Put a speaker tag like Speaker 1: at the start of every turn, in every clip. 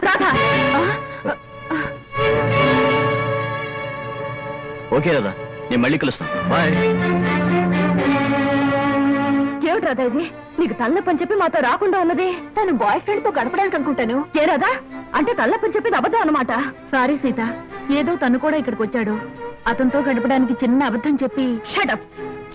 Speaker 1: Radha
Speaker 2: okay Radha, నేను మళ్ళీ కలుస్తాను. బాయ్.
Speaker 1: ఏమిటి రాధా ఇది? నీకు తల్లపని చెప్పి మాతో రాకుండా ఉన్నది తను బాయ్ ఫ్రెండ్ తో గడపడానికి అనుకుంటాను. ఏ రాధా, అంటే తల్లపని చెప్పింది అబద్ధం అన్నమాట. సారీ సీత, ఏదో తను కూడా ఇక్కడికి వచ్చాడు, అతనితో గడపడానికి చిన్న అబద్ధం చెప్పి. షటప్!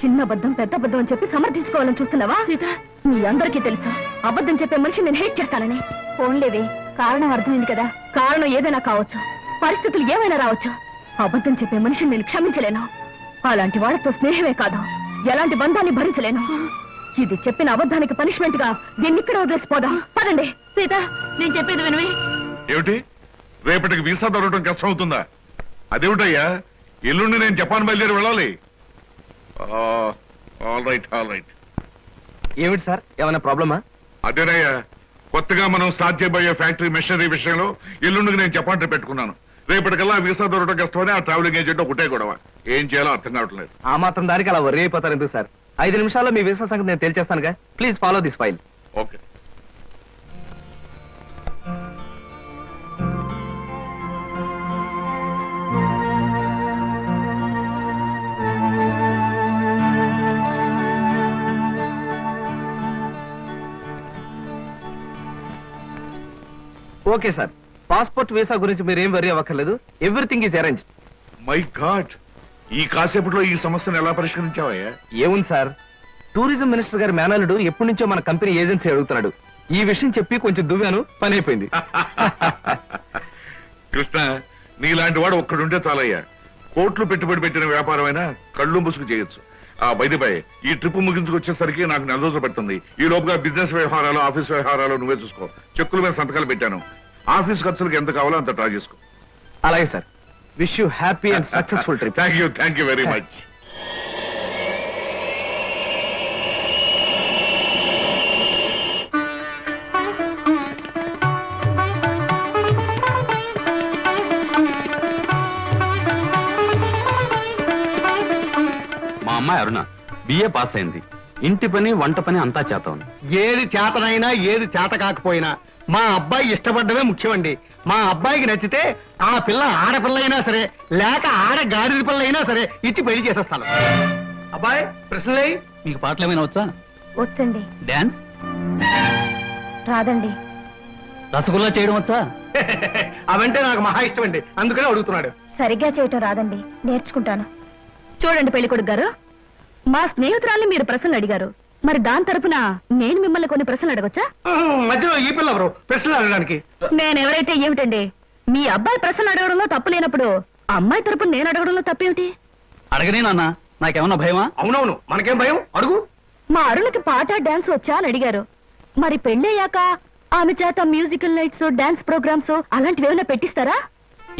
Speaker 1: చిన్న అబద్ధం పెద్ద అబద్ధం అని చెప్పి సమర్థించుకోవాలని చూస్తున్నావా సీత? మీ అందరికీ తెలుసు అబద్ధం చెప్పే మనిషి నేను హేట్ చేస్తానని. ఫోన్లేవే, కారణం అర్థమైంది కదా. కారణం ఏదైనా కావచ్చు, పరిస్థితులు ఏమైనా రావచ్చు. అబద్ధం చెప్పే మనిషిని నేను క్షమించలేను. అలాంటి వాళ్ళతో స్నేహమే కాదు, ఎలాంటి బంధాన్ని భరించలేను. ఇది చెప్పిన అబద్ధానికి పనిష్మెంట్ గా దీన్ని ఇక్కడ వదిలేసిపోదాం. పదండి. సీత, నేను చెప్పేది వినవి.
Speaker 3: ఏమిటి, రేపటికి వీసా దొరకడం కష్టం అవుతుందా? అదేమిటయ్యా, ఎల్లుండి నేను జపాన్ బయలుదేరి వెళ్ళాలి. All right.
Speaker 2: ఏమిటి సార్, ఏమైనా ప్రాబ్లమా?
Speaker 3: అదేనయ్యా, కొత్తగా మనం స్టార్ట్ చేయబోయే ఫ్యాక్టరీ మెషినరీ విషయంలో ఎల్లుండికి నేను జపాన్ ట్రిప్ పెట్టుకున్నాను. రేపటికల్లా వీసా దొరకడం కష్టమని ఆ ట్రావెలింగ్ ఏజెంట్ ఒకటే గొడవ. ఏం చేయాలో అర్థం కావట్లేదు.
Speaker 2: ఆ మాత్రం దానికి అలా వర్రీ అయిపోతారు ఎందుకు సార్? 5 నిమిషాల్లో మీ వీసా సంగతి నేను తేల్చేస్తానుగా. Please follow this file.
Speaker 3: Okay.
Speaker 2: Okay sir, passport visa గురించి మీరేం వర్రీ అవ్వక్కర్లేదు. Everything is arrange.
Speaker 3: My god, ఈ కాసేపట్లో ఈ సమస్యను ఎలా పరిష్కరించావయ్యా?
Speaker 2: ఏముంది సార్, టూరిజం మినిస్టర్ గారి మేనల్లుడు ఎప్పటి నుంచో మన కంపెనీ ఏజెన్సీ అడుగుతున్నాడు. ఈ విషయం చెప్పి కొంచెం దువ్వాను, పని అయిపోయింది.
Speaker 3: కృష్ణ, నీలాంటి వాడు ఒక్కడుంటే చాలయ్యా. కోట్లు పెట్టుబడి పెట్టిన వ్యాపారమైనా కళ్ళు ముసుగు చేయొచ్చు. బై ఈ ట్రిప్ ముగించుకొచ్చేసరికి నాకు 4 రోజులు పడుతుంది. ఈ లోపుగా బిజినెస్ వ్యవహారాలు, ఆఫీస్ వ్యవహారాలు నువ్వే చూసుకో. చెక్కుల మీద సంతకాలు పెట్టాను. ఆఫీస్ ఖర్చులకు ఎంత కావాలో అంత ట్రా చేసుకో.
Speaker 2: అలాగే sir. Wish you happy and successful trip.
Speaker 3: Thank you very much.
Speaker 4: మా అమ్మాయి అరుణ బిఏ పాస్ అయింది. ఇంటి పని వంట పని అంతా చేతాం.
Speaker 5: ఏది చేతనైనా ఏది చేత కాకపోయినా మా అబ్బాయి ఇష్టపడ్డమే ముఖ్యమండి. మా అబ్బాయికి నచ్చితే ఆ పిల్ల ఆడపిల్ల అయినా సరే, లేక ఆడ గాడిద పిల్ల అయినా సరే ఇచ్చి పెళ్లి చేసేస్తాను. అబ్బాయి ప్రశ్నలే.
Speaker 4: మీకు పాటలు ఏమైనా వచ్చా?
Speaker 1: వచ్చండి.
Speaker 4: డాన్స్
Speaker 1: రాదండి.
Speaker 4: రసగుల్లా చేయడం వచ్చా?
Speaker 5: అవంటే నాకు మహా ఇష్టం అండి, అందుకనే అడుగుతున్నాడు.
Speaker 1: సరిగ్గా చేయటం రాదండి, నేర్చుకుంటాను. చూడండి పెళ్లికొడుకు గారు, మా స్నేహితురాల్ని మీరు ప్రశ్నలు అడిగారు, మరి దాని తరపున నేను మిమ్మల్ని కొన్ని ప్రశ్నలు అడగొచ్చా?
Speaker 5: మధ్యలో ఈ పిల్ల ఎవరు ప్రశ్నలు అడగడానికి?
Speaker 1: నేనెవరైతే ఏమిటండి, మీ అబ్బాయి ప్రశ్నలు అడగడంలో తప్పు లేనప్పుడు అమ్మాయి తరపున నేను అడగడంలో తప్పేమిటి?
Speaker 4: అడగనే నాన్న, నాకేమన్నా భయమా?
Speaker 5: అవునవును, మనకేం భయం, అడుగు.
Speaker 1: మా అరుణకి పాట డాన్స్ వచ్చా అని అడిగారు, మరి పెళ్ళయ్యాక ఆమె చేత మ్యూజికల్ నైట్స్, డాన్స్ ప్రోగ్రామ్స్ అలాంటివి ఏమైనా పెట్టిస్తారా?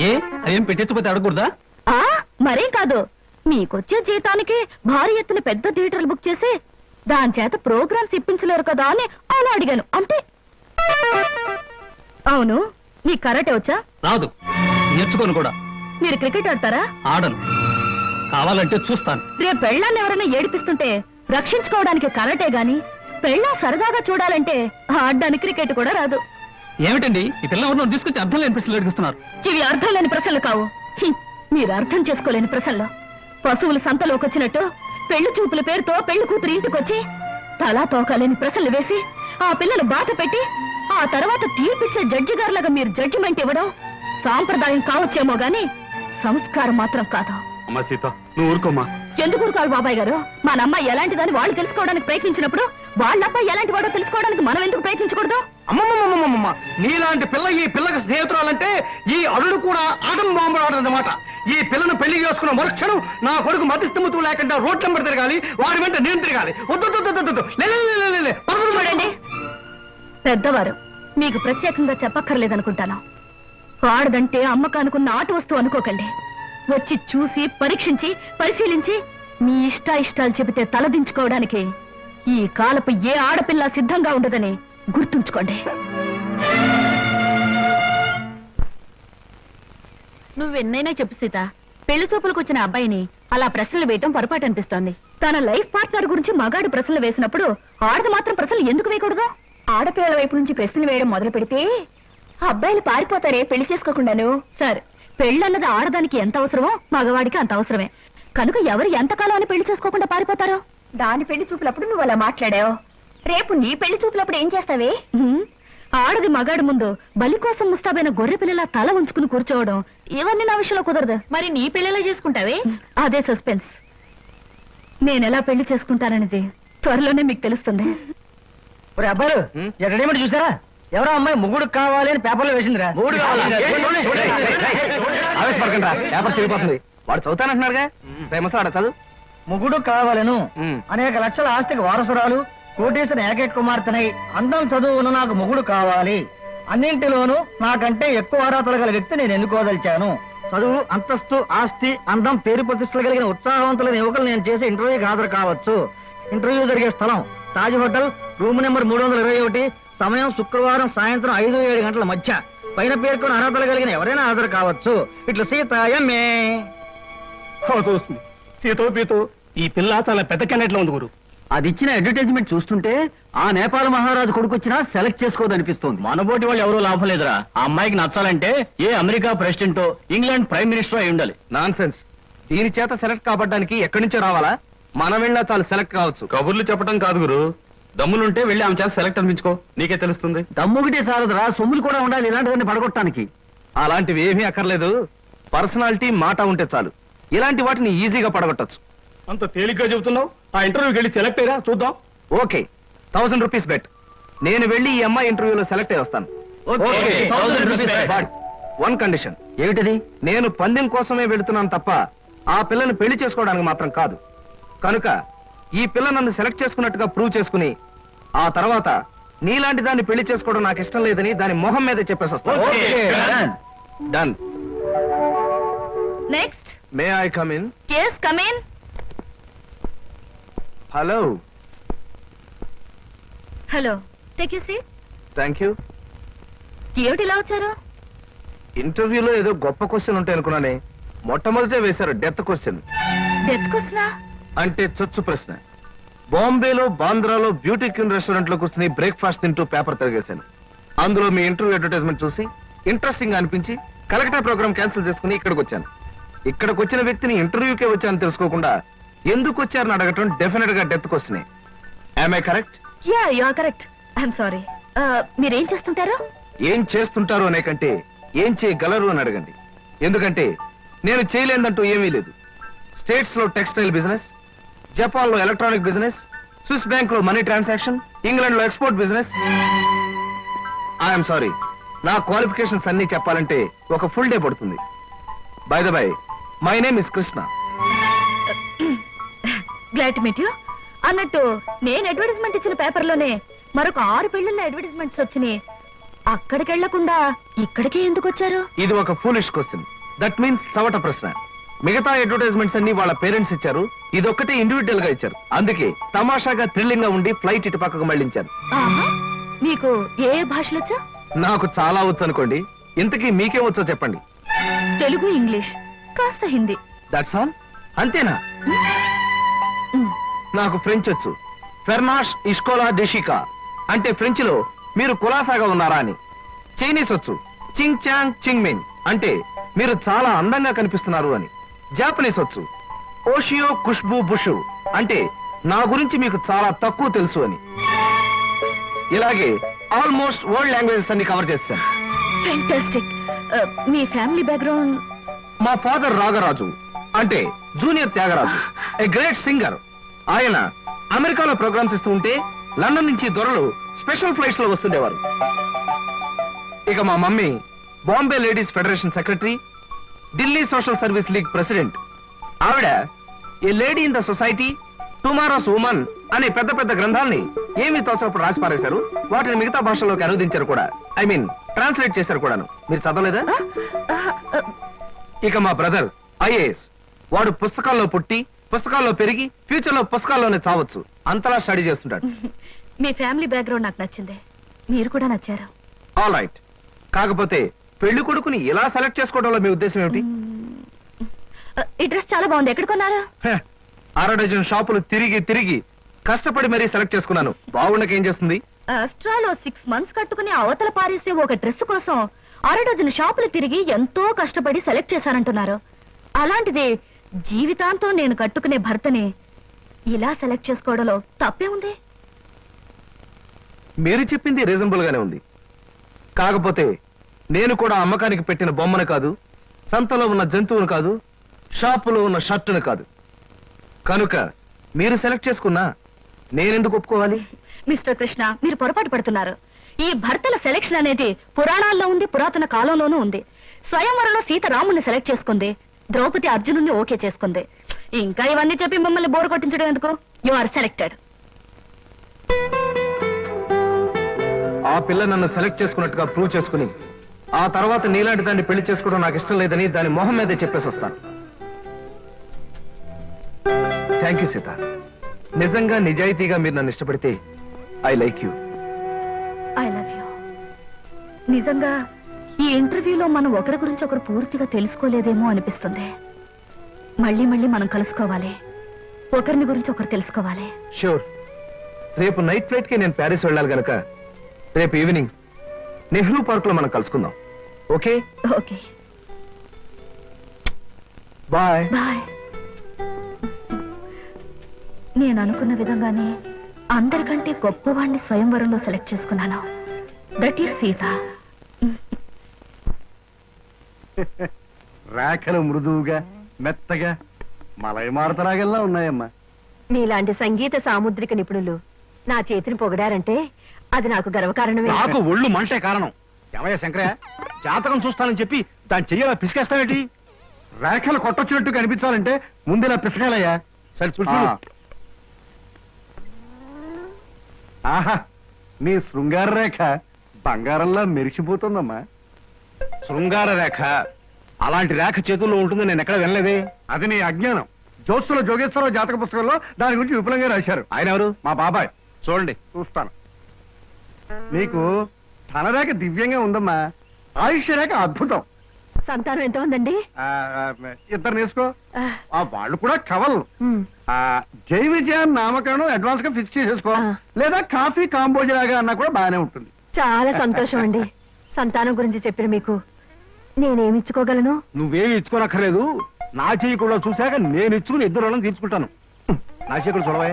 Speaker 4: ఏ అదేం పెట్టించకపోతే అడగకూడదా?
Speaker 1: మరేం కాదు, మీకొచ్చే జీతానికి భారీ ఎత్తున పెద్ద థియేటర్లు బుక్ చేసి దాని చేత ప్రోగ్రామ్స్ ఇప్పించలేరు కదా అని అలా అడిగాను అంతే. అవును, నీ కరాటే వచ్చా?
Speaker 4: రాదు, నేర్చుకోను కూడా.
Speaker 1: మీరు క్రికెట్ ఆడతారా?
Speaker 4: ఆడను, కావాలంటే చూస్తాను.
Speaker 1: రేపు పెళ్ళాన్ని ఎవరైనా ఏడిపిస్తుంటే రక్షించుకోవడానికి కరాటే గాని, పెళ్ళా సరదాగా చూడాలంటే ఆడడానికి క్రికెట్ కూడా రాదు.
Speaker 4: ఏమిటండి ఈ పిల్ల ఎవరినో తీసుకొచ్చి అర్థం లేని ప్రశ్నలు అడిగిస్తున్నారు?
Speaker 1: ఇవి అర్థం లేని ప్రశ్నలు కావు, మీరు అర్థం చేసుకోలేని ప్రశ్నలు. పశువులు సంతలోకి వచ్చినట్టు పెళ్లి చూపుల పేరుతో పెళ్లి కూతురు ఇంటికొచ్చి తలా తోకాలేని ప్రశ్నలు వేసి ఆ పిల్లలు బాట పెట్టి ఆ తర్వాత తీర్పిచ్చే జడ్జి గారులాగా మీరు జడ్జిమెంట్ ఇవ్వడం సాంప్రదాయం కావచ్చేమో గాని సంస్కారం మాత్రం కాదు.
Speaker 4: అమ్మా సీత, నువ్వు ఊరుకోమ్మా.
Speaker 1: ఎందుకు ఊరుకోవాలి బాబాయ్ గారు? మన అమ్మాయి ఎలాంటిదని వాళ్ళు తెలుసుకోవడానికి ప్రయత్నించినప్పుడు వాళ్ళ అబ్బాయి ఎలాంటి వాడో తెలుసుకోవడానికి మనం ఎందుకు ప్రయత్నించకూడదు?
Speaker 5: అమ్మమ్మమ్మమ్మమ్మ, నీలాంటి పిల్ల ఈ పిల్లకి స్నేహితురాలంటే ఈ అడుగు కూడా ఆటం బాంబు ఆడదన్నమాట. ఈ పిల్లను పెళ్లి చేసుకున్న మరుక్షణం నా కొడుకు మతిస్థిమతు లేకుండా రోడ్ల వెంబడి తిరగాలి, వాడి వెంట నేను తిరగాలి.
Speaker 1: చూడండి పెద్దవారు, మీకు ప్రత్యేకంగా చెప్పక్కర్లేదనుకుంటాను. ఆడదంటే అమ్మకానుకున్న ఆట వస్తువు అనుకోకండి. వచ్చి చూసి పరీక్షించి పరిశీలించి మీ ఇష్టాలు చెబితే తలదించుకోవడానికి ఈ కాలపు ఏ ఆడపిల్ల సిద్ధంగా ఉండదని గుర్తుంచుకోండి. నువ్వెన్నైనా చెప్పు సీత, పెళ్లి చూపులకు వచ్చిన అబ్బాయిని అలా ప్రశ్నలు వేయటం పొరపాటు అనిపిస్తోంది. తన లైఫ్ పార్ట్నర్ గురించి మగాడు ప్రశ్నలు వేసినప్పుడు ఆడది మాత్రం ప్రశ్నలు ఎందుకు వేయకూడదు? ఆడపిల్లల వైపు నుంచి ప్రశ్నలు వేయడం మొదలు పెడితే అబ్బాయిలు పారిపోతారే పెళ్లి చేసుకోకుండాను. సరే, పెళ్ళన్నది ఆడదానికి ఎంత అవసరమో మగవాడికి అంత అవసరమే. కనుక ఎవరు ఎంతకాలం అని పెళ్లి చేసుకోకుండా పారిపోతారో? దాని పెళ్లి చూపులప్పుడు నువ్వు అలా మాట్లాడావు. రేపు నీ పెళ్లి చూపులప్పుడు ఏం చేస్తావే? ఆడది మగాడి ముందు బలి కోసం ముస్తాబైన గొర్రె పిల్లల తల ఉంచుకుని కూర్చోవడం ఇవన్నీ నా విషయంలో కుదరదు. మరి నీ పెళ్లిలా చేసుకుంటావే? అదే సస్పెన్స్. నేనెలా పెళ్లి చేసుకుంటాననేది త్వరలోనే మీకు తెలుస్తుంది.
Speaker 5: అబ్బాయి ఎక్కడేమిటి చూసారా? ఎవరో అమ్మాయి మొగుడు కావాలి అని పేపర్లో వేసిందిరా.
Speaker 2: ఆవేశపడకండి, పేపర్ చెడిపోతుంది. వాడు చదువుతానంటున్నారుగా, ఫేమస్ ఆడ చదువు.
Speaker 5: మొగుడు కావాలను అనేక లక్షల ఆస్తికి వారసురాలు, కోటేశ్వర ఏకైక కుమార్తెనై అందం చదువును నాకు మొగుడు కావాలి. అన్నింటిలోనూ నాకంటే ఎక్కువ అర్హతలు గల వ్యక్తి నేను ఎన్నుకోదలిచాను. చదువు, అంతస్తు, ఆస్తి, అందం, పేరు ప్రతిష్టలు కలిగిన ఉత్సాహవంతులైన యువకులు నేను చేసే ఇంటర్వ్యూకి హాజరు కావచ్చు. ఇంటర్వ్యూ జరిగే స్థలం తాజ్ హోటల్, రూమ్ నెంబర్ 321, సమయం శుక్రవారం సాయంత్రం 5-7 గంటల మధ్య. పైన పేర్కొన్న అర్హతలు కలిగిన ఎవరైనా హాజరు కావచ్చు. ఇట్లా సీతాయమ్మే. సీతో పీతో ఈ పిల్ల చాలా పెద్ద కెనెట్లో ఉంది గురు. అది ఇచ్చిన అడ్వర్టైజ్మెంట్ చూస్తుంటే ఆ నేపాల్ మహారాజు కొడుకొచ్చినా సెలెక్ట్ చేసుకోదనిపిస్తోంది. మనబోటి వాళ్ళు ఎవరూ లాభం లేదురా. ఆ అమ్మాయికి నచ్చాలంటే ఏ అమెరికా ప్రెసిడెంటో ఇంగ్లాండ్ ప్రైమ్ మినిస్టర్ అయి ఉండాలి.
Speaker 2: Non sense. దీని చేత సెలెక్ట్ కాబడ్డానికి ఎక్కడి నుంచో రావాలా? మనం వెళ్ళినా చాలు సెలెక్ట్ కావచ్చు.
Speaker 4: కబుర్లు చెప్పడం కాదు గురు, దమ్ములుంటే వెళ్ళి ఆమె చేత సెలెక్ట్ అనిపించుకో, నీకే తెలుస్తుంది.
Speaker 5: దమ్ముగిటే సారదురా, సొమ్ములు కూడా ఉండాలి ఇలాంటివన్నీ పడగొట్టడానికి.
Speaker 2: అలాంటివి ఏమీ అక్కర్లేదు. పర్సనాలిటీ, మాట ఉంటే చాలు. ఇలాంటి వాటిని ఈజీగా పడగొట్టచ్చు.
Speaker 5: అంత తేలిగ్గా చెబుతున్నావు. ఆ ఇంటర్వ్యూకి వెళ్ళి సెలెక్ట్ అయ్యా చూద్దాం.
Speaker 2: Okay, 1000 rupees bet. నేను వెళ్ళి ఈ అమ్మాయి ఇంటర్వ్యూలో సెలెక్ట్ అయ్యి వస్తాను.
Speaker 5: Okay, 1000 rupees bet.
Speaker 2: But one condition.
Speaker 5: ఏమిటది?
Speaker 2: నేను పందెం కోసమే వెళుతున్నాను తప్ప ఆ పిల్లని పెళ్లి చేసుకోవడానికి మాత్రం కాదు. కనుక ఈ పిల్ల నన్ను సెలెక్ట్ చేసుకున్నట్టుగా ప్రూవ్ చేసుకుని ఆ తర్వాత నీలాంటి దాన్ని పెళ్లి చేసుకోవడం నాకు ఇష్టం లేదని దాని మొహం మీద చెప్పేసి వస్తాను. Done.
Speaker 1: Next.
Speaker 2: May I come in?
Speaker 1: yes, come in.
Speaker 2: Hello.
Speaker 1: Hello, take you seat.
Speaker 2: Thank you.
Speaker 1: ఏమిటి ఇలా వచ్చారు?
Speaker 2: ఇంటర్వ్యూలో ఏదో గొప్ప క్వశ్చన్ ఉంటాయి అనుకున్నానే, మొట్టమొదటే వేశారు డెత్ క్వశ్చన్.
Speaker 1: డెత్ క్వశ్చనా?
Speaker 2: అంటే చచ్చు ప్రశ్న. బాంబేలో, బాంద్రాలో బ్యూటీ క్వీన్ రెస్టారెంట్ లో కూర్చుని బ్రేక్ఫాస్ట్ తింటూ పేపర్ తిరిగేశాను. అందులో మీ ఇంటర్వ్యూ అడ్వర్టైజ్మెంట్ చూసి ఇంట్రెస్టింగ్ గా అనిపించి కలెక్టర్ ప్రోగ్రామ్ క్యాన్సిల్ చేసుకుని ఇక్కడికి వచ్చాను. ఇక్కడికి వచ్చిన వ్యక్తిని ఇంటర్వ్యూకే వచ్చాను తెలుసుకోకుండా ఎందుకు వచ్చారని అడగటం డెఫినెట్ గా డెత్ క్వశ్చనే. Am I correct?
Speaker 1: Yeah, you are correct. I'm sorry. మీరేం చేస్తుంటారు?
Speaker 2: ఏం చేస్తుంటారు అనే కంటే ఏం చేయగలరు అని అడగండి. ఎందుకంటే నేను చేయలేదంటూ ఏమీ లేదు. స్టేట్స్ లో టెక్స్టైల్ బిజినెస్, జపాన్ లో ఎలక్ట్రానిక్ బిజినెస్, స్విస్ బ్యాంక్ లో మనీ ట్రాన్సాక్షన్, ఇంగ్లాండ్ లో ఎక్స్పోర్ట్ బిజినెస్. ఐఎమ్ సారీ, నా క్వాలిఫికేషన్స్ అన్ని చెప్పాలంటే ఒక ఫుల్ డే పడుతుంది. By the by, my name is Krishna.
Speaker 1: Glad to meet you. అన్నట్టు నేను అడ్వర్టైజ్మెంట్ ఇచ్చిన పేపర్లోనే మరొక 6 పెళ్లిళ్ళ అడ్వర్టైజ్మెంట్స్ వచ్చినాయి. అక్కడికి వెళ్లకుండా ఇక్కడికే ఎందుకు వచ్చారు?
Speaker 2: ఇది ఒక ఫూలిష్ క్వశ్చన్. దట్ మీన్స్ చవట ప్రశ్న. మిగతా అడ్వర్టైజ్మెంట్స్ అన్ని వాళ్ళ పేరెంట్స్ ఇచ్చారు, ఇదొక్కటే ఇండివిజువల్ గా ఇచ్చారు. అందుకే తమాషాగా థ్రిల్లింగ్ గా ఉండి ఫ్లైట్ ఇటు పక్కకు మళ్ళించారు.
Speaker 1: ఆహా, మీకు ఏ భాషలు వచ్చా?
Speaker 2: నాకు చాలా వచ్చు అనుకోండి. ఇంతకీ మీకేం వచ్చో చెప్పండి.
Speaker 1: తెలుగు, ఇంగ్లీష్, కాస్త హిందీ.
Speaker 2: That's all? అంతేనా? నాకు ఫ్రెంచ్ వచ్చు. ఫెర్నాష్ ఇస్కోలా డెషికా అంటే ఫ్రెంచ్ లో మీరు కులాసాగా ఉన్నారా అని. చైనీస్ వచ్చు. చింగ్ చాంగ్ చింగ్ మిన్ అంటే మీరు చాలా అందంగా కనిపిస్తున్నారు అని. జాపనీస్ వచ్చు. ఓషియో ఖుష్బూ బుషు అంటే నా గురించి మీకు చాలా తక్కువ తెలుసు అని. ఇలాగే ఆల్మోస్ట్ వరల్డ్ లాంగ్వేజెస్ అన్ని కవర్ చేస్తాను.
Speaker 1: ఫెంటాస్టిక్. మీ ఫ్యామిలీ బ్యాక్గ్రౌండ్?
Speaker 2: మా ఫాదర్ రాగరాజు అంటే junior Tyagaraju, a great singer. ఆయన అమెరికాలో ప్రోగ్రామ్స్ ఇస్తూ ఉంటే లండన్ నుంచి దొరలు స్పెషల్ ఫ్లైట్స్ లో వస్తుండేవారు. ఇక మా mummy Bombay ladies federation secretary, Delhi social service league president. ఆవిడ a lady in the society, tomorrow's woman అనే పెద్ద పెద్ద గ్రంథాల్ని ఏమీ తోచప్పుడు రాసి పారేశారు. వాటిని మిగతా భాషల్లోకి అనువదించారు కూడా. ఐ మీన్ ట్రాన్స్లేట్ చేశారు కూడాను. మీరు చదవలేదా? ఇక మా బ్రదర్ ఐఏఎస్. వాడు పుస్తకాల్లో పుట్టి పుస్తకాల్లో పెరిగి ఫ్యూచర్ లో పుస్తకాల్లోనే చావచ్చు. అంతలా స్టడీ చేస్తుంటాడు.
Speaker 1: మీ ఫ్యామిలీ బ్యాక్గ్రౌండ్ నాకు నచ్చింది. మీరు కూడా నచ్చారు.
Speaker 2: All right. కాకపోతే పెళ్లి కొడుకుని ఇలా సెలెక్ట్ చేసుకోవడంలో మీ ఉద్దేశం ఏమిటి?
Speaker 1: ఈ డ్రెస్ చాలా బాగుంది. ఎక్కడ కొన్నారా?
Speaker 2: 6 డజన్ షాపులు తిరిగి తిరిగి కష్టపడి మరీ సెలెక్ట్ చేసుకున్నాను. బాగుండక ఏం చేస్తుంది,
Speaker 1: ఆఫ్టర్ ఆల్ 6 months కట్టుకుని అవతల పారేసే ఒక డ్రెస్ కోసం 6 డజన్ షాపులు తిరిగి ఎంతో కష్టపడి సెలెక్ట్ చేశారంటున్నారు. అలాంటిది జీవితాంతం నేను కట్టుకునే భర్తని ఇలా సెలెక్ట్ చేసుకోవడంలో తప్పే ఉంది.
Speaker 2: మీరు చెప్పింది రీజనబుల్ గానే ఉంది. కాకపోతే నేను కూడా అమ్మకానికి పెట్టిన బొమ్మను కాదు, సంతలో ఉన్న జంతువును కాదు, షాపులో ఉన్న షర్టును కాదు. కనుక మీరు సెలెక్ట్ చేసుకున్నా నేనెందుకు ఒప్పుకోవాలి?
Speaker 1: మిస్టర్ కృష్ణ, మీరు పొరపాటు పడుతున్నారు. ఈ భర్తల సెలెక్షన్ అనేది పురాణాల్లో ఉంది, పురాతన కాలంలోనూ ఉంది. స్వయంవరంలో సీత రాముణ్ణి సెలెక్ట్ చేసుకుంది, ద్రౌపది అర్జునుడిని ఓకే చేసుకుంది. ఇంకా ఇవన్నీ చెప్పి మిమ్మల్ని బోర్ కొట్టించడం ఎందుకు? You are selected.
Speaker 2: ఆ పిల్ల నన్ను సెలెక్ట్ చేసుకున్నట్టుగా ప్రూవ్ చేసుకుని ఆ తర్వాత నీలాంటి దాన్ని పెళ్లి చేసుకోవడం నాకు ఇష్టం లేదని దాని మొహం మీదే చెప్పేసి వస్తాను. Thank you Sita. నిజంగా నిజాయితీగా మీరు నన్ను ఇష్టపడితే I like you.
Speaker 1: I love you. నిజంగా ఈ ఇంటర్వ్యూలో మనం ఒకరి గురించి ఒకరు పూర్తిగా తెలుసుకోలేదేమో అనిపిస్తుంది. మళ్ళీ మళ్ళీ మనం కలుసుకోవాలి, ఒకరిని గురించి ఒకరు తెలుసుకోవాలి.
Speaker 2: షూర్. రేపు నైట్ ఫ్లైట్ కి నేను ప్యారిస్ వెళ్ళాలి గనక రేపు ఈవినింగ్ నెహ్రూ పార్క్ లో మనం కలుసుకుందాం. ఓకే?
Speaker 1: Okay,
Speaker 2: bye.
Speaker 1: బాయ్. నేను అనుకున్న విధంగానే అందరికంటే గొప్పవాణ్ణి స్వయంవరంలో సెలెక్ట్ చేసుకున్నాను. That is Sita.
Speaker 5: రేఖలు మృదువుగా మెత్తగా మలయమారుతరాగల్లా ఉన్నాయమ్మా.
Speaker 1: మీలాంటి సంగీత సాముద్రిక నిపుణులు నా చేతిని పొగడారంటే అది నాకు గర్వకారణమే.
Speaker 5: నాకు ఒళ్ళు మంటే కారణం. ఏమయ్య శంకరయ్య, జాతకం చూస్తానని చెప్పి దాని చెయ్యాల పిసికేస్తావేటి? రేఖలు కొట్టొచ్చినట్టు కనిపించాలంటే ముందులా పిసకాలయ్యా. సరే చూడు. ఆహా, నీ శృంగార రేఖ బంగారంలా మెరిసిపోతుందమ్మా. శృంగార రేఖ అలాంటి రేఖ చేతుల్లో ఉంటుందని నేను ఎక్కడ వినలేదే. అది నీ అజ్ఞానం. జోత్సుల జోగేశ్వరరావు జాతక పుస్తకంలో దాని గురించి విపులంగా రాశారు. ఆయన ఎవరు? మా బాబాయ్. చూడండి, చూస్తాను. నీకు ధనరేఖ దివ్యంగా ఉందమ్మా. ఆయుష్య రేఖ అద్భుతం.
Speaker 1: సంతానం ఎంత ఉందండి?
Speaker 5: ఇద్దరు నేర్చుకో. వాళ్ళు కూడా కవల్. జై విజయాన్ నామకరణం అడ్వాన్స్ గా ఫిక్స్ చేసేసుకో. లేదా కాఫీ కాంబోజలాగా అన్నా కూడా బాగానే ఉంటుంది.
Speaker 1: చాలా సంతోషం అండి. సంతానం గురించి చెప్పిన మీకు నేనేమి ఇచ్చుకోగలను?
Speaker 5: నువ్వేమి ఇచ్చుకోనక్కర్లేదు. నా చెయ్యి కూడా చూశాక నేను ఇచ్చుకుని ఇద్దరు వాళ్ళని తీర్చుకుంటాను. నా చెయ్యి కూడా చూడవా.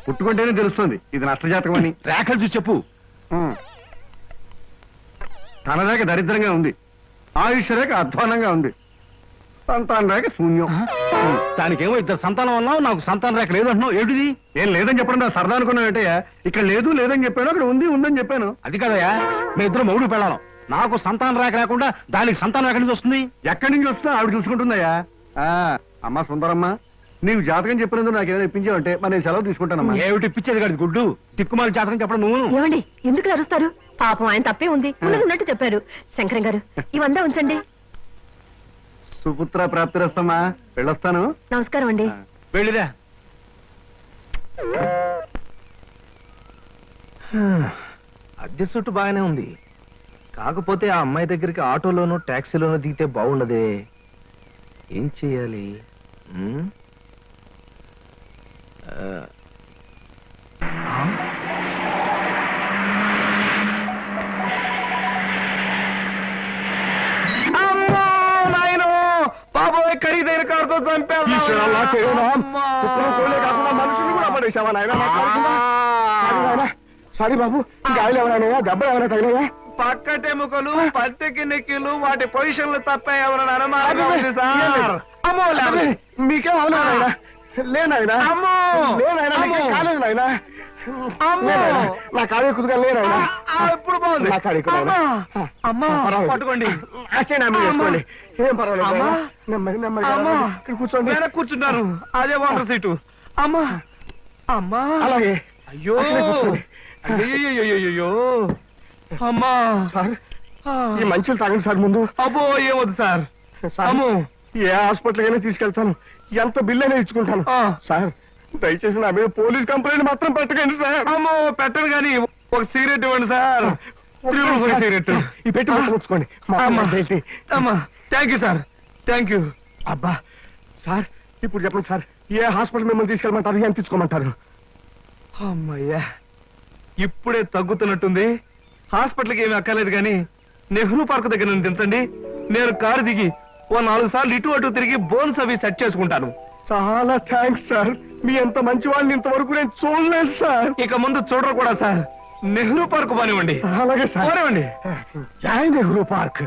Speaker 5: పుట్టుకుంటేనే తెలుస్తుంది ఇది నష్టజాతకం అని. రేఖలు చూసి చెప్పు. తన రేఖ దరిద్రంగా ఉంది, ఆయుష్ రేఖ అధ్వానంగా ఉంది, సంతాన రేఖ శూన్యం. దానికేమో ఇద్దరు సంతానం అన్నావు, నాకు సంతాన రేఖ లేదంటున్నావు. ఏమిటిది? ఏం లేదని చెప్పడం నా సరదా అనుకున్నావు ఏంటయ్యా? ఇక్కడ లేదు లేదని చెప్పాను, అక్కడ ఉంది ఉందని చెప్పాను. అది కదయ్యా, మీ ఇద్దరు మౌడు పెళ్ళాను. నాకు సంతాన రేఖ లేకుండా దానికి సంతానం ఎక్కడి నుంచి వస్తుంది? ఎక్కడి నుంచి వస్తుందో ఆవిడ చూసుకుంటుందయ్యా. అమ్మా సుందరమ్మ, నీవు జాతకం చెప్పినందుకు నాకు ఏదైనా ఇప్పించావంటే మరి నేను సెలవు తీసుకుంటానమ్మా. ఏమిటి ఇప్పించేది కాదు గుడ్డు, తిక్కుమాలి జాతకం చెప్పడం నువ్వు.
Speaker 1: ఏమండి, ఎందుకు అరుస్తారు? పాపం ఆయన తప్పే ఉంది, ఉన్నట్టు చెప్పారు. శంకరం గారు, ఇవంతా ఉంచండి.
Speaker 5: సుపుత్ర ప్రాప్తిరస్తమ్మా, వెళ్ళొస్తాను.
Speaker 1: నమస్కారం అండి.
Speaker 5: వెళ్ళిరా.
Speaker 2: అద్దె చుట్టు బాగానే ఉంది. కాకపోతే ఆ అమ్మాయి దగ్గరికి ఆటోలోనూ టాక్సీలోనూ దిగితే బాగుండదే. ఏం చెయ్యాలి?
Speaker 5: బాబోయ్, ఖరీదైన కారుతో చంపాను. మనుషులు కూడా పడేసావా నాయన? సారీ బాబు, గాయలు ఎవరైనా దెబ్బలు ఎవరైనా తగిలాయా?
Speaker 2: పక్కటెముకలు, పత్తికి నెక్కిలు, వాటి పొజిషన్లు తప్ప ఎవరైనా అనుమానం?
Speaker 5: మీకేం అవలేనాయన? లేనాయన, లేనాయన, కాలేదు నాయన. నా కాడే కుదుగా లేనాయన.
Speaker 2: ఇప్పుడు బాగుంది.
Speaker 5: నా కాడే
Speaker 2: పట్టుకోండి,
Speaker 5: వేసుకోండి. ఏం పర్వాలేదు. నెమ్మది నెమ్మది కూర్చోండి.
Speaker 2: కూర్చుంటాను, అదే వాటర్ సీటు. అమ్మా అమ్మా,
Speaker 5: అలాగే.
Speaker 2: అయ్యో అయ్యో అమ్మా.
Speaker 5: సార్, ఈ మంచులు తాగండి సార్ ముందు.
Speaker 2: అబ్బో ఏమొద్దు సార్.
Speaker 5: అమ్మో, ఏ హాస్పిటల్ అయినా తీసుకెళ్తాను, ఎంత బిల్ అయినా ఇచ్చుకుంటాను. సార్, దయచేసి నా మీద పోలీస్ కంప్లైంట్ మాత్రం పెట్టకండి సార్.
Speaker 2: అమ్మో పెట్టను కానీ ఒక సిగరెట్ ఇవ్వండి సార్. సిగరెట్
Speaker 5: ఈ పెట్టి ఉంచుకోండి.
Speaker 2: అమ్మా thank you sir, thank you.
Speaker 5: అబ్బా సార్, ఇప్పుడు చెప్పండి సార్, ఏ హాస్పిటల్ మిమ్మల్ని తీసుకెళ్ళమంటారు, ఎంత ఇచ్చుకోమంటారు?
Speaker 2: అమ్మయ్యా, ఇప్పుడే తగ్గుతున్నట్టుంది. హాస్పిటల్కి ఏమీ అక్కర్లేదు కానీ నెహ్రూ పార్క్ దగ్గర నన్ను దించండి. నేను కారు దిగి ఓ 4 సార్లు ఇటు అటు తిరిగి బోన్స్ అవి సెట్ చేసుకుంటాను.
Speaker 5: చాలా థ్యాంక్స్ సార్, మీ అంత మంచి వాళ్ళని ఇంతవరకు నేను చూడలేదు సార్.
Speaker 2: ఇక ముందు చూడరు కూడా సార్. నెహ్రూ పార్క్ పోనివ్వండి.
Speaker 5: అలాగే సార్.
Speaker 2: పోనివ్వండి.
Speaker 5: జై నెహ్రూ పార్క్.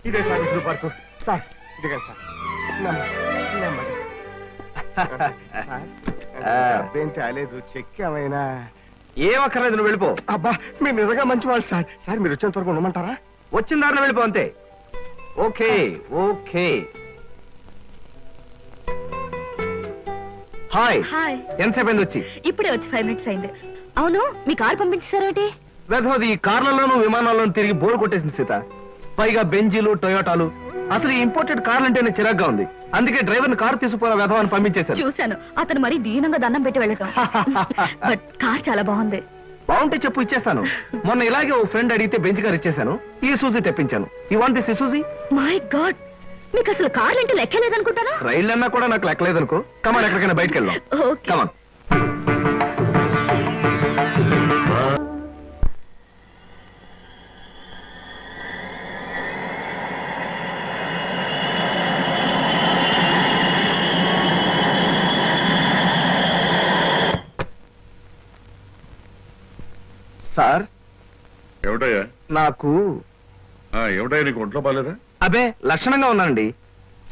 Speaker 5: ఇదే సార్ నెహ్రూ పార్క్. సార్ ఇదిగా సార్. నెమ్మది. అదేంటి అలేదు, చెక్ ఏమైనా?
Speaker 2: ఏం అక్కర్లేదు, నువ్వు వెళ్ళిపో.
Speaker 5: అబ్బా, మీరు నిజంగా మంచి వాళ్ళు సార్. సార్ మీరు వచ్చేంత వరకు ఉండమంటారా?
Speaker 2: వచ్చిన దారిలో వెళ్ళిపో అంతే. Okay okay. హాయ్.
Speaker 1: హాయ్.
Speaker 2: ఎంతసేపు అయింది వచ్చి?
Speaker 1: ఇప్పుడే వచ్చి 5 minutes అయింది. అవును, మీ కారు పంపించారేంటి?
Speaker 2: వెధవది ఈ కార్లలోనూ విమానాల్లోనూ తిరిగి బోర్ కొట్టేసింది సీత. పైగా బెంజీలు టొయోటాలు. అసలు ఈ ఇంపోర్టెడ్ కార్లు అంటేనే చిరాగ్గా ఉంది. అందుకే డ్రైవర్ని కారు తీసుకుపోయిన వెధవని పంపించేశారు.
Speaker 1: చూశాను, అతను మరీ దీనంగా దండం పెట్టి వెళ్ళటం. బట్ కార్ చాలా బాగుంది.
Speaker 2: బాగుంటే చెప్పు, ఇచ్చేస్తాను. మొన్న ఇలాగే ఓ ఫ్రెండ్ అడిగితే బెంచ్ కార్ ఇచ్చేశాను. ఈ సూజీ తెప్పించాను. ఈ వాంట్ దిస్ సూజీ?
Speaker 1: మై గాడ్, మీకు అసలు కార్లు అంటే లెక్కలేదనుకుంటారా?
Speaker 2: రైళ్ళు అన్నా కూడా నాకు లెక్కలేదనుకో. కమాన్, ఎక్కడికైనా బయటకు వెళ్దాం.
Speaker 1: ఓకే.
Speaker 2: కమాన్. సార్,
Speaker 3: ఏమిటయ్యా?
Speaker 2: నాకు
Speaker 3: ఏమిటయ్యా, నీకు ఒంట్లో బాలేదా?
Speaker 2: అబే లక్షణంగా ఉన్నానండి.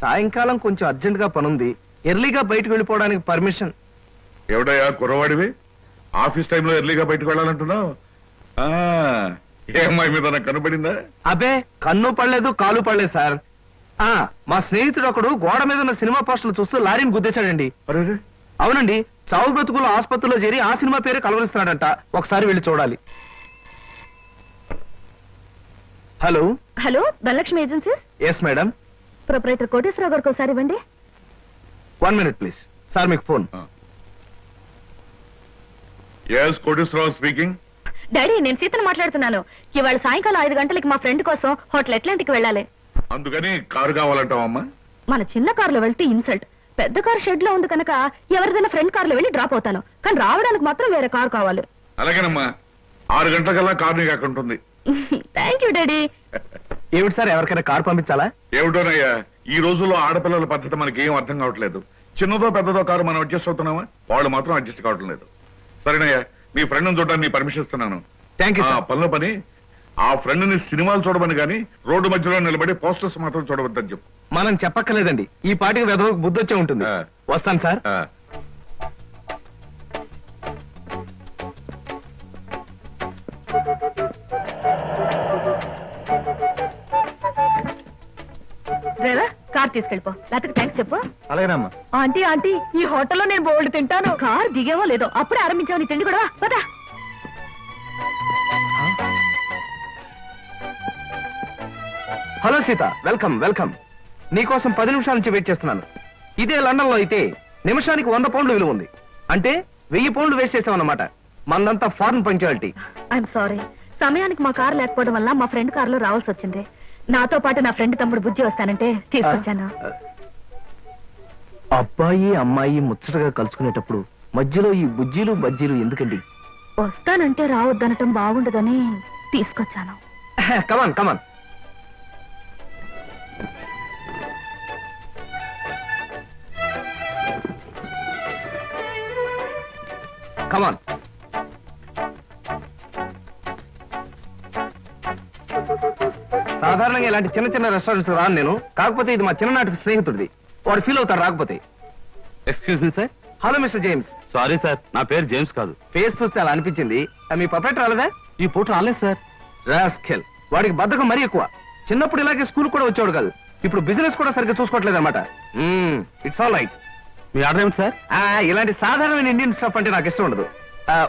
Speaker 2: సాయంకాలం కొంచెం అర్జెంట్ గా పనుంది. ఎర్లీగా బయటకు వెళ్ళిపోవడానికి పర్మిషన్.
Speaker 3: ఏమిటయ్యా కుర్రవాడివి, ఆఫీస్ టైంలో ఎర్లీగా బయటకు వెళ్ళాలంటున్నావు? ఏ అమ్మాయి మీద నాకు కనబడిందా?
Speaker 2: అబే కన్ను పడలేదు, కాలు పడలేదు సార్. మా స్నేహితుడు ఒకడు గోడ మీద ఉన్న సినిమా పోస్టర్లు చూస్తూ లారీని గుద్దేశాడండి.
Speaker 3: అరే,
Speaker 2: అవునండి, చావు బ్రతుకులు ఆసుపత్రిలో చేరి ఆ సినిమా పేరు కలవరిస్తున్నాడంట. ఒకసారి వెళ్ళి చూడాలి. Hello.
Speaker 1: Hello, Dhanalakshmi agencies.
Speaker 2: Yes madam.
Speaker 1: Proprietor Koteswararao గారికి ఒకసారి ఇవ్వండి.
Speaker 2: 1 minute ప్లీజ్. సార్ మీకు phone.
Speaker 3: Yes, Koteswararao speaking.
Speaker 1: Daddy, నేను సీతను మాట్లాడుతున్నాను. ఇవాళ సాయంకాలం 5 గంటలకి మా ఫ్రెండ్ కోసం హోటల్ అట్లాంటిక్ వెళ్ళాలి.
Speaker 3: అందుకని కారు కావాలంటావమ్మా?
Speaker 1: మన చిన్న కారులో వెళ్తే ఇన్సల్ట్. పెద్ద కారు షెడ్ లో ఉంది కనుక ఎవరిదైనా ఫ్రెండ్ కారులో వెళ్ళి డ్రాప్ అవుతాను. కానీ రావడానికి మాత్రం వేరే కారు కావాలి.
Speaker 3: అలాగేనమ్మా, 6 గంటలకల్లా కారు నీకు అక్కడ ఉంటుంది.
Speaker 1: Thank you daddy.
Speaker 2: ఏమిటి సార్, ఎవరికైనా కారు పంపించాలా?
Speaker 3: ఏమిటోనయ్యా, ఈ రోజుల్లో ఆడపిల్లల పద్ధతి మనకి ఏం అర్థం కావట్లేదు. చిన్నదో పెద్దదో కారు మనం అడ్జస్ట్ అవుతున్నామా? వాళ్ళు మాత్రం అడ్జస్ట్ కావటం లేదు. సరేనయ్యా, మీ ఫ్రెండ్ చూడడానికి పర్మిషన్ ఇస్తున్నాను.
Speaker 2: Thank you.
Speaker 3: పనిలో పని, ఆ ఫ్రెండ్ ని సినిమాలు చూడమని కానీ రోడ్డు మధ్యలో నిలబడి పోస్టర్స్ మాత్రం చూడవద్దని చెప్పు.
Speaker 2: మనం చెప్పక్కర్లేదండి, ఈ పాటికి వెధవకు బుద్ధి వచ్చే ఉంటుంది. వస్తాను సార్.
Speaker 1: Driver, car తీసుకెళ్ళిపో. లేకపోతే థ్యాంక్స్ చెప్పు.
Speaker 5: అలాగేనమ్మా.
Speaker 1: ఆంటీ ఆంటీ, ఈ హోటల్లో నేను బోల్డ్ తింటాను. కార్ దిగేవో లేదో అప్పుడే ఆరంభించావు నీ తిండి కూడా. పదా.
Speaker 2: Hello Sita, welcome welcome. నీకోసం 10 నిమిషాల నుంచి వెయిట్ చేస్తున్నాను. ఇదే లండన్ లో అయితే నిమిషానికి 100 పౌండ్లు విలువ ఉంది. అంటే 1000 పౌండ్లు వేస్ట్ చేసామన్నమాట. మందంతా ఫారెన్ పంక్చువాలిటీ.
Speaker 1: ఐఎమ్ సారీ, సమయానికి మా కారు లేకపోవడం వల్ల మా ఫ్రెండ్ కారులో రావాల్సి వచ్చింది. నాతో పాటు నా ఫ్రెండ్ తమ్ముడు బుజ్జి వస్తానంటే తీసుకొచ్చాను.
Speaker 2: అబ్బాయి అమ్మాయి ముచ్చటగా కలుసుకునేటప్పుడు మధ్యలో ఈ బుజ్జీలు బజ్జీలు ఎందుకండి?
Speaker 1: వస్తానంటే రావద్దనటం బాగుండదని తీసుకొచ్చాను.
Speaker 2: కమాన్ కమాన్. కమాన్. సాధారణంగా ఇలాంటి చిన్న చిన్న రెస్టారెంట్స్ రాను నేను. కాకపోతే ఇది మా చిన్ననాటి స్నేహితుడిది. వాడు ఫీల్ అవుతారు రాకపోతే.
Speaker 4: Excuse me sir.
Speaker 2: Hello mister James.
Speaker 4: Sorry sir, నా పేరు జేమ్స్ కాదు.
Speaker 2: ఫేస్ చూస్తే అలా అనిపించింది. మీ పర్ఫెక్ట్ రాలేదా?
Speaker 4: ఈ పూట రాలేదు సార్.
Speaker 2: రాస్కెల్, వాడికి బద్ధకం మరీ ఎక్కువ. చిన్నప్పుడు ఇలాగే స్కూల్ కూడా వచ్చేవాడు కాదు. ఇప్పుడు బిజినెస్ కూడా సరిగ్గా చూసుకోవట్లేదు అనమాట. It's all right.
Speaker 4: మీ ఆర్డర్ ఏమిటి సార్?
Speaker 2: ఇలాంటి సాధారణమైన ఇండియన్ స్టఫ్ అంటే నాకు ఇష్టం ఉండదు.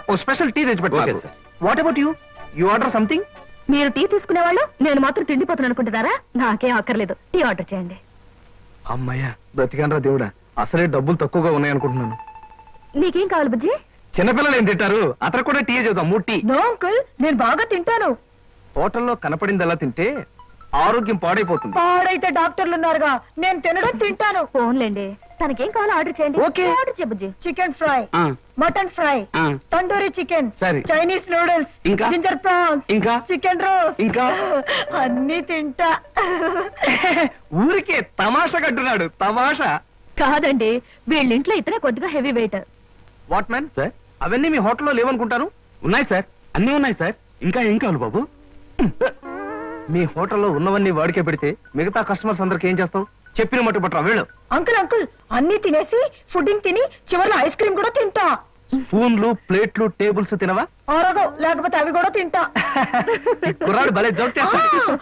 Speaker 2: ఓ స్పెషల్ టీ తెచ్చిపెట్టు.
Speaker 4: Okay, sir.
Speaker 2: What about you? You order something?
Speaker 1: మీరు టీ తీసుకునేవాళ్ళు, నేను మాత్రం తిండిపోతాను అనుకుంటున్నారా? నాకేం అక్కర్లేదు, టీ ఆర్డర్ చేయండి.
Speaker 2: అమ్మయ్యా, బ్రతికానరా దేవుడా. అసలే డబ్బులు తక్కువగా ఉన్నాయనుకుంటున్నాను.
Speaker 1: నీకేం కావాలి బుజ్జి?
Speaker 2: చిన్నపిల్లలు ఏం తింటారు? అతను కూడా టీ చేద్దాం. 3 టీ.
Speaker 1: నో అంకుల్, నేను బాగా తింటాను.
Speaker 2: హోటల్లో కనపడిందల్లా తింటే ఆరోగ్యం పాడైపోతుంది.
Speaker 1: పాడైతే డాక్టర్లు ఉన్నారుగా, నేను తినడం తింటాను. ఫోన్లేండి, తనకేం కావాలో ఆర్డర్ చేయండి.
Speaker 2: ఓకే.
Speaker 1: ఆర్డర్ చెప్పు. Chicken fry, mutton fry, tandoori chicken,
Speaker 2: సరే.
Speaker 1: చైనీస్ నూడిల్స్,
Speaker 2: ఇంకా?
Speaker 1: జింజర్ ప్రాన్స్,
Speaker 2: ఇంకా?
Speaker 1: చికెన్ రోస్ట్,
Speaker 2: ఇంకా?
Speaker 1: అన్ని తింటా.
Speaker 2: ఊరికే తమాషా కట్టున్నాడు. తమాషా
Speaker 1: కాదండి, వీళ్ళింట్లో ఇతనే కొద్దిగా heavy weight.
Speaker 2: What man sir, అవన్నీ మీ హోటల్లో లేవనుకుంటాను.
Speaker 4: ఉన్నాయి సార్, అన్నీ ఉన్నాయి సార్. ఇంకా ఏం కావాలి బాబు?
Speaker 2: మీ హోటల్లో ఉన్నవన్నీ వాడికే పెడితే మిగతా కస్టమర్స్ అందరికి ఏం చేస్తావు? చెప్పిన మట్టు పట్టరా వెళ్ళు.
Speaker 1: అంకుల్ అంకుల్, అన్ని తినేసి ఫుడ్డింగ్ తిని చివరిలో ఐస్ క్రీమ్ కూడా తింటా.
Speaker 2: స్పూన్లు, ప్లేట్లు, టేబుల్స్ తినవా?
Speaker 1: ఆరోగో, లేకపోతే అవి కూడా తింటా.
Speaker 2: కుర్రాడు భలే జోక్ చేస్తాడు.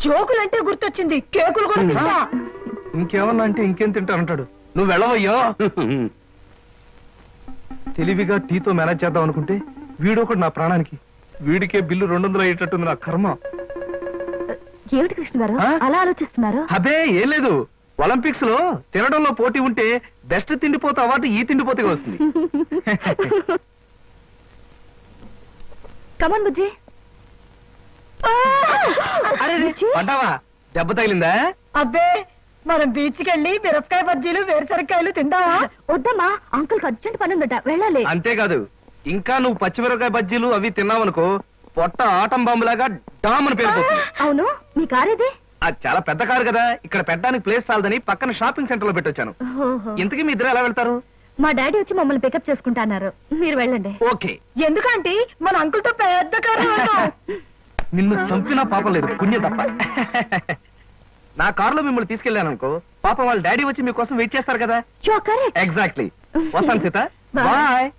Speaker 1: జోకులంటే గుర్తొచ్చింది, కేకులు కూడా తింటా.
Speaker 2: ఇంకేమన్నా అంటే ఇంకేం తింటానంటాడు. నువ్వు వెళ్ళవయ్యో. తెలివిగా టీతో మేనేజ్ చేద్దాం అనుకుంటే వీడొకడు నా ప్రాణానికి. వీడికే బిల్లు 200 అయ్యేటట్టుంది నా కర్మ.
Speaker 1: ఏమిటి కృష్ణ గారు అలా ఆలోచిస్తున్నారు?
Speaker 2: అదే ఏం లేదు, ఒలింపిక్స్ లో తినడంలో పోటీ ఉంటే బెస్ట్ తిండిపోతే అవార్డు ఈ తిండిపోతే వస్తుంది.
Speaker 1: కమన్ బుజ్జి.
Speaker 2: అరే పడ్డావా? దెబ్బ తగిలిందా?
Speaker 1: అబ్బే, మనం బీచ్ కి వెళ్ళి మిరపకాయ బజ్జీలు, వేరుసరికాయలు తిందామా? వద్దమ్మా, అంకుల్ అర్జెంట్ పని ఉందట, వెళ్ళాలి.
Speaker 2: అంతేకాదు, ఇంకా నువ్వు పచ్చిమిరపకాయ బజ్జీలు అవి తిన్నావనుకో పొట్ట ఆటం బాంబులాగా డామ్ అని పేరుపోతుంది.
Speaker 1: అవును, మీ కారేది?
Speaker 2: అది చాలా పెద్ద కారు కదా, ఇక్కడ పెట్టడానికి ప్లేస్ చాలదని పక్కన షాపింగ్ సెంటర్ లో పెట్టొచ్చాను. ఇంతకీ మీ ఇద్దరు ఎలా వెళ్తారు?
Speaker 1: మా డాడీ వచ్చి మమ్మల్ని పికప్ చేసుకుంటా అన్నారు, మీరు వెళ్ళండి.
Speaker 2: ఓకే.
Speaker 1: ఎందుకంటే మన అంకుల్ తో పెద్ద కారు.
Speaker 2: నిన్ను చంపినా పాపం లేదు, పుణ్యం తప్ప. నా కారులో మిమ్మల్ని తీసుకెళ్లాను అనుకో, పాపం వాళ్ళ డాడీ వచ్చి మీకోసం వెయిట్ చేస్తారు కదా. ఎగ్జాక్ట్లీ. వస్తాను సీత, బాయ్.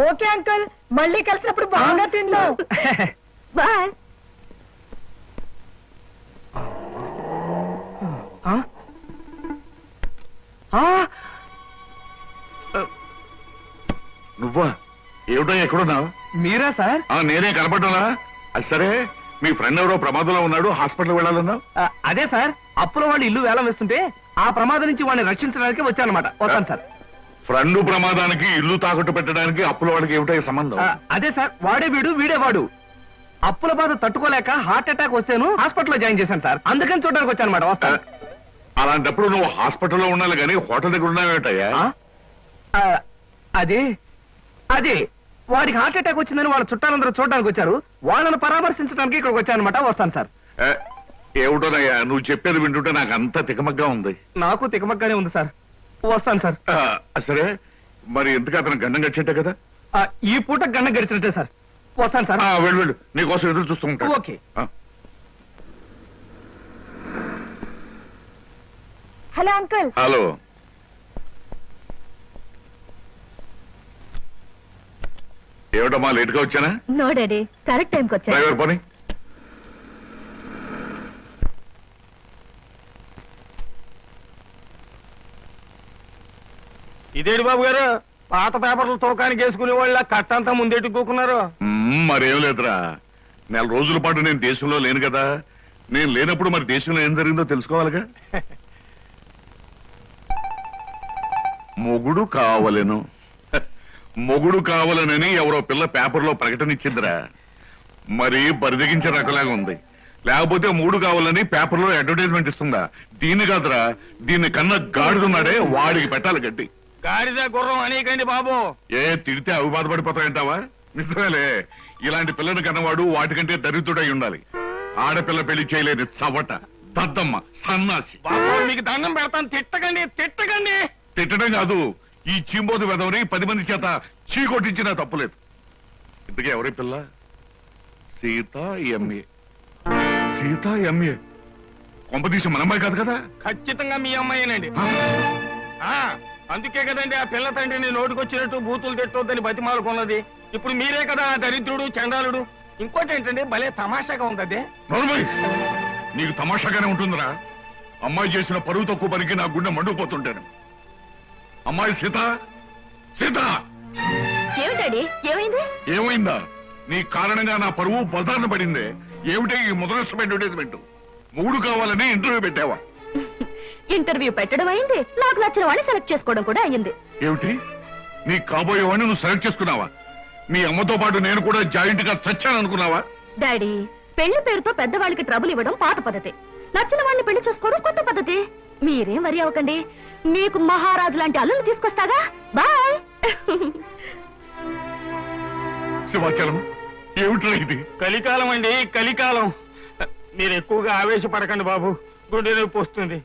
Speaker 1: ఓకే అంకుల్, మళ్ళీ కలిసినప్పుడు బాగా తిందాం. బాయ్.
Speaker 3: నువ్వా? ఏమిటో ఎక్కడున్నావు?
Speaker 2: మీరా సార్?
Speaker 3: నేనే కనపడ్డానా? అది సరే, మీ ఫ్రెండ్ ఎవరో ప్రమాదంలో ఉన్నాడు, హాస్పిటల్ వెళ్ళాలన్నావు.
Speaker 2: అదే సార్, అప్పుల వాళ్ళు ఇల్లు వేలం వేస్తుంటే ఆ ప్రమాదం నుంచి వాడిని రక్షించడానికి వచ్చానమాట. వస్తాను సార్.
Speaker 3: ఫ్రెండ్ ప్రమాదానికి ఇల్లు తాకట్టు పెట్టడానికి అప్పుల వాడికి ఏమిటో సంబంధం?
Speaker 2: అదే సార్, వాడే వీడు వీడే వాడు. అప్పుల బాధ తట్టుకోలేక హార్ట్ అటాక్ వస్తేను హాస్పిటల్లో జాయిన్ చేశాను సార్, అందుకని చూడడానికి వచ్చానమాట. వస్తాను.
Speaker 3: అలాంటప్పుడు నువ్వు హాస్పిటల్లో ఉండాలి కానీ హోటల్ దగ్గర ఉన్నావేటయ్యా?
Speaker 2: అదే అదే వాడికి హార్ట్ అటాక్ వచ్చిందని వాళ్ళ చుట్టాలందరూ చూడడానికి వచ్చారు, వాళ్ళని పరామర్శించడానికి ఇక్కడికి వచ్చానమాట. వస్తాను సార్.
Speaker 3: ఏమిటోనయ్యా నువ్వు చెప్పేది వింటుంటే నాకు అంత తికమగ్గా ఉంది.
Speaker 2: నాకు తికమగ్గానే ఉంది సార్. వస్తాను సార్.
Speaker 3: సరే, మరి ఎందుకు అతను గండం గడిచేట్టే కదా?
Speaker 2: ఈ పూట గండం గడిచినట్టే సార్. వస్తాను సార్.
Speaker 3: వెళ్ళు వెళ్ళు, నీకోసం ఎదురు చూస్తూ ఉంటాను.
Speaker 2: ఓకే.
Speaker 1: Hello uncle.
Speaker 3: హలో. ఏమిటమ్మా లేట్ గా వచ్చానా?
Speaker 1: నో డాడీ, కరెక్ట్ టైంకి వచ్చా.
Speaker 3: డ్రైవర్ పోనీ.
Speaker 2: ఇదేడు బాబు గారు, పాత పేపర్లు తోకానికి వేసుకునే వాళ్ళ కట్టంతా ముందెట్టుకోకున్నారు.
Speaker 3: మరేం లేదురా, నెల రోజుల పాటు నేను దేశంలో లేను కదా. నేను లేనప్పుడు మరి దేశంలో ఏం జరిగిందో తెలుసుకోవాలిగా. మొగుడు కావలెను, మొగుడు కావాలనని ఎవరో పిల్ల పేపర్లో ప్రకటన ఇచ్చిందిరా. మరి బరిదగించే రకలాగా ఉంది. లేకపోతే మూడు కావాలని పేపర్లో అడ్వర్టైజ్మెంట్ ఇస్తుందా? దీన్ని కాదురా, దీన్ని కన్నా గాడిదున్నాడే వాడికి పెట్టాలి గడ్డి.
Speaker 2: గాడిద గుర్రం అనేకండి బాబు.
Speaker 3: తిడితే అవి బాధపడిపోతాయంటావా? నిజమేలే, ఇలాంటి పిల్లని కన్నవాడు వాటికంటే దరిద్రుడై ఉండాలి. ఆడపిల్ల పెళ్లి చేయలేని చవట, దద్దమ్మ, సన్నాసి.
Speaker 2: మీకు దండం పెడతాను, తిట్టకండి తిట్టకండి.
Speaker 3: తిట్టడం కాదు, ఈ చీంబోతు వెదవని 10 మంది చేత చీ కొట్టించినా తప్పులేదు. ఇంతకీ ఎవరి పిల్ల? సీత ఎంఏ. సీత ఎంఏ కొంపదీసి మన అమ్మాయి కాదు కదా?
Speaker 2: ఖచ్చితంగా మీ అమ్మాయినండి. అందుకే కదండి ఆ పిల్ల తండ్రిని నోటుకొచ్చినట్టు బూతులు తిట్టొద్దని బతిమాలకున్నది. ఇప్పుడు మీరే కదా దరిద్రుడు, చండాలుడు. ఇంకోటి ఏంటంటే భలే తమాషాగా ఉంది. అదే
Speaker 3: నీకు తమాషాగానే ఉంటుందిరా. అమ్మాయి చేసిన పరువు తక్కువ పనికి నా గుండె మండుకుపోతుంటాను. అమ్మాయి సీత, సీత
Speaker 1: ఏమిటండి? ఏమైంది?
Speaker 3: ఏమైందా? నీ కారణంగా నా పరువు బజార్న పడిందే. ఏమిటే ఈ ముదరష్టం అడ్వర్టైజ్మెంట్? మూడు కావాలని ఇంటర్వ్యూ పెట్టావా?
Speaker 1: ఇంటర్వ్యూ పెట్టడం అయింది, నాకు నచ్చిన వాడిని సెలెక్ట్ చేసుకోవడం కూడా అయ్యింది.
Speaker 3: ఏమిటి, నీ కాబోయేవాడిని నువ్వు సెలెక్ట్ చేసుకున్నావా? మీ అమ్మతో పాటు నేను కూడా జాయింట్ గా చచ్చాను అనుకున్నావా?
Speaker 1: డాడీ, పెళ్లి పేరుతో పెద్దవాళ్ళకి ట్రబుల్ ఇవ్వడం పాత పద్ధతి. నచ్చిన వాడిని పెళ్లి చేసుకోవడం కొత్త పద్ధతి. మీరేం వరి అవ్వకండి, మీకు మహారాజు లాంటి అల్లుని తీసుకొస్తాగా. బాయ్.
Speaker 3: సింహాచలం ఏమిట్రా ఇది?
Speaker 5: కలికాలం అండి, కలికాలం. మీరు ఎక్కువగా ఆవేశపడకండి బాబు, గుండె నొప్పి వస్తుంది.